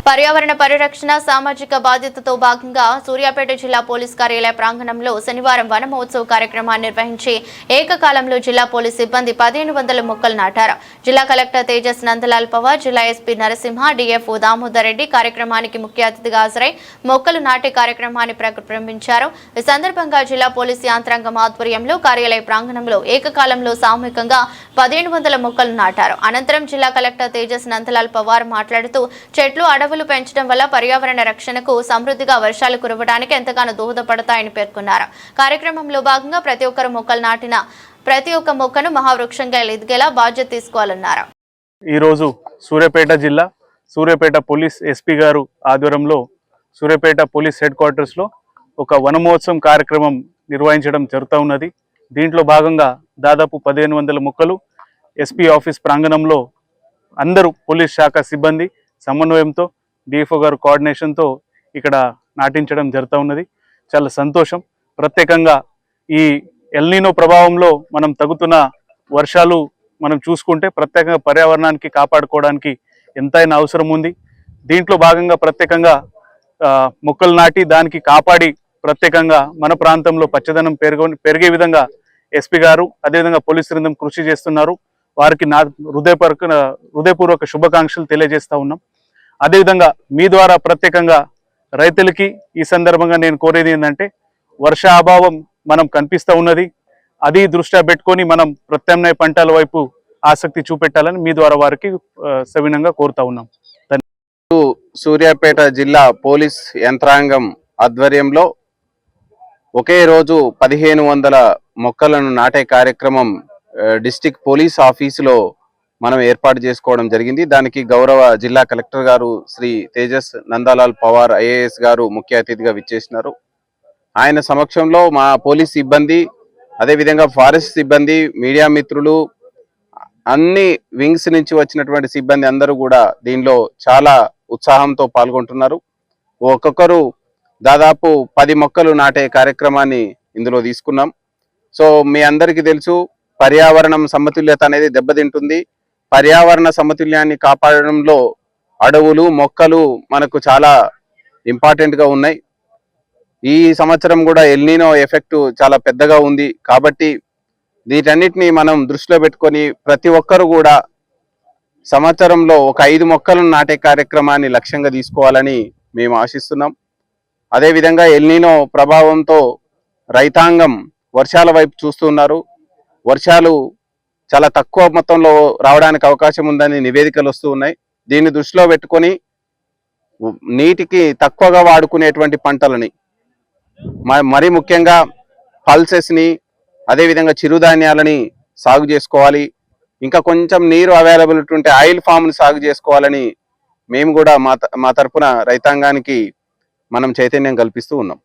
పర్యావరణ పరిరక్షణ సామాజిక బాధ్యతతో భాగంగా సూర్యాపేట జిల్లా పోలీస్ కార్యాలయ ప్రాంగణంలో శనివారం వన మహోత్సవ కార్యక్రమాన్ని నిర్వహించి ఏకకాలంలో జిల్లా పోలీస్ సిబ్బంది 1500 మొక్కలు నాటారు. జిల్లా కలెక్టర్ తేజస్ నందలాల్ పవార్, జిల్లా ఎస్పీ నరసింహ, డిఎఫ్ఓ దామోదర్ రెడ్డి కార్యక్రమానికి ముఖ్య అతిథిగా హాజరై మొక్కలు నాటే కార్యక్రమాన్ని ప్రారంభించారు. ఈ సందర్భంగా జిల్లా పోలీస్ యంత్రాంగం ఆధ్వర్యంలో కార్యాలయ ప్రాంగణంలో ఏకకాలంలో సామూహికంగా 1500 మొక్కలు నాటారు. అనంతరం జిల్లా కలెక్టర్ తేజస్ నందలాల్ పవార్ మాట్లాడుతూ చెట్లు అడవులు పెంచడం వల్ల పర్యావరణ రక్షణకు సమృద్ధిగా వర్షాలు కురవడానికి ఎంతగానో దోహదపడతాయని పేర్కొన్నారు. కార్యక్రమంలో భాగంగా ప్రతి ఒక్కరు మొక్కలు నాటిన ప్రతి ఒక్క మొక్కను మహావృక్షంగా ఎదిగేలా బాధ్యత తీసుకోవాలన్నారు. ఈ రోజు సూర్యాపేట జిల్లా సూర్యాపేట పోలీస్ ఎస్పీ గారు ఆధ్వర్యంలో సూర్యాపేట పోలీస్ హెడ్ క్వార్టర్స్ లో ఒక వన మహోత్సవం కార్యక్రమం నిర్వహించడం జరుగుతూ ఉన్నది. దీంట్లో భాగంగా దాదాపు 1500 మొక్కలు ఎస్పీ ఆఫీస్ ప్రాంగణంలో అందరూ పోలీస్ శాఖ సిబ్బంది సమన్వయంతో డిఎఫ్ఓ గారు కోఆర్డినేషన్తో ఇక్కడ నాటించడం జరుగుతూ ఉన్నది. చాలా సంతోషం. ప్రత్యేకంగా ఈ ఎల్నినో ప్రభావంలో మనం తగ్గుతున్న వర్షాలు మనం చూసుకుంటే ప్రత్యేకంగా పర్యావరణానికి కాపాడుకోవడానికి ఎంతైనా అవసరం ఉంది. దీంట్లో భాగంగా ప్రత్యేకంగా మొక్కలు నాటి దానికి కాపాడి ప్రత్యేకంగా మన ప్రాంతంలో పచ్చదనం పెరిగే విధంగా ఎస్పీ గారు అదేవిధంగా పోలీసు బృందం కృషి చేస్తున్నారు. వారికి నా హృదయపూర్వక శుభాకాంక్షలు తెలియజేస్తా ఉన్నాం. అదేవిధంగా మీ ద్వారా ప్రత్యేకంగా రైతులకి ఈ సందర్భంగా నేను కోరేది ఏంటంటే వర్ష అభావం మనం కనిపిస్తూ ఉన్నది. అది దృష్ట్యా పెట్టుకొని మనం ప్రత్యామ్నాయ పంటల వైపు ఆసక్తి చూపెట్టాలని మీ ద్వారా వారికి సవినంగా కోరుతా ఉన్నాం. సూర్యాపేట జిల్లా పోలీస్ యంత్రాంగం ఆధ్వర్యంలో ఒకే రోజు 1500 మొక్కలను నాటే కార్యక్రమం డిస్ట్రిక్ట్ పోలీస్ ఆఫీసులో మనం ఏర్పాటు చేసుకోవడం జరిగింది. దానికి గౌరవ జిల్లా కలెక్టర్ గారు శ్రీ తేజస్ నందలాల్ పవార్ ఐఏఎస్ గారు ముఖ్య అతిథిగా విచ్చేసినారు. ఆయన సమక్షంలో మా పోలీస్ సిబ్బంది, అదేవిధంగా ఫారెస్ట్ సిబ్బంది, మీడియా మిత్రులు, అన్ని వింగ్స్ నుంచి వచ్చినటువంటి సిబ్బంది అందరూ కూడా దీనిలో చాలా ఉత్సాహంతో పాల్గొంటున్నారు. ఒక్కొక్కరు దాదాపు 10 మొక్కలు నాటే కార్యక్రమాన్ని ఇందులో తీసుకున్నాం. సో మీ అందరికీ తెలుసు, పర్యావరణం సమతుల్యత అనేది దెబ్బతింటుంది. పర్యావరణ సమతుల్యాన్ని కాపాడడంలో అడవులు, మొక్కలు మనకు చాలా ఇంపార్టెంట్గా ఉన్నాయి. ఈ సంవత్సరం కూడా ఎల్నినో ఎఫెక్ట్ చాలా పెద్దగా ఉంది. కాబట్టి వీటన్నిటిని మనం దృష్టిలో పెట్టుకొని ప్రతి ఒక్కరు కూడా సంవత్సరంలో ఒక 5 మొక్కలను నాటే కార్యక్రమాన్ని లక్ష్యంగా తీసుకోవాలని మేము ఆశిస్తున్నాం. అదేవిధంగా ఎల్నినో ప్రభావంతో రైతాంగం వర్షాల వైపు చూస్తున్నారు. వర్షాలు చాలా తక్కువ మొత్తంలో రావడానికి అవకాశం ఉందని నివేదికలు వస్తూ ఉన్నాయి. దీన్ని దృష్టిలో పెట్టుకొని నీటికి తక్కువగా వాడుకునేటువంటి పంటలని, మరి ముఖ్యంగా పల్సెస్ని, అదేవిధంగా చిరుధాన్యాలని సాగు చేసుకోవాలి. ఇంకా కొంచెం నీరు అవైలబిలిటీ ఉంటే ఆయిల్ ఫామ్ని సాగు చేసుకోవాలని మేము కూడా మా తరపున రైతాంగానికి మనం చైతన్యం కల్పిస్తూ ఉన్నాం.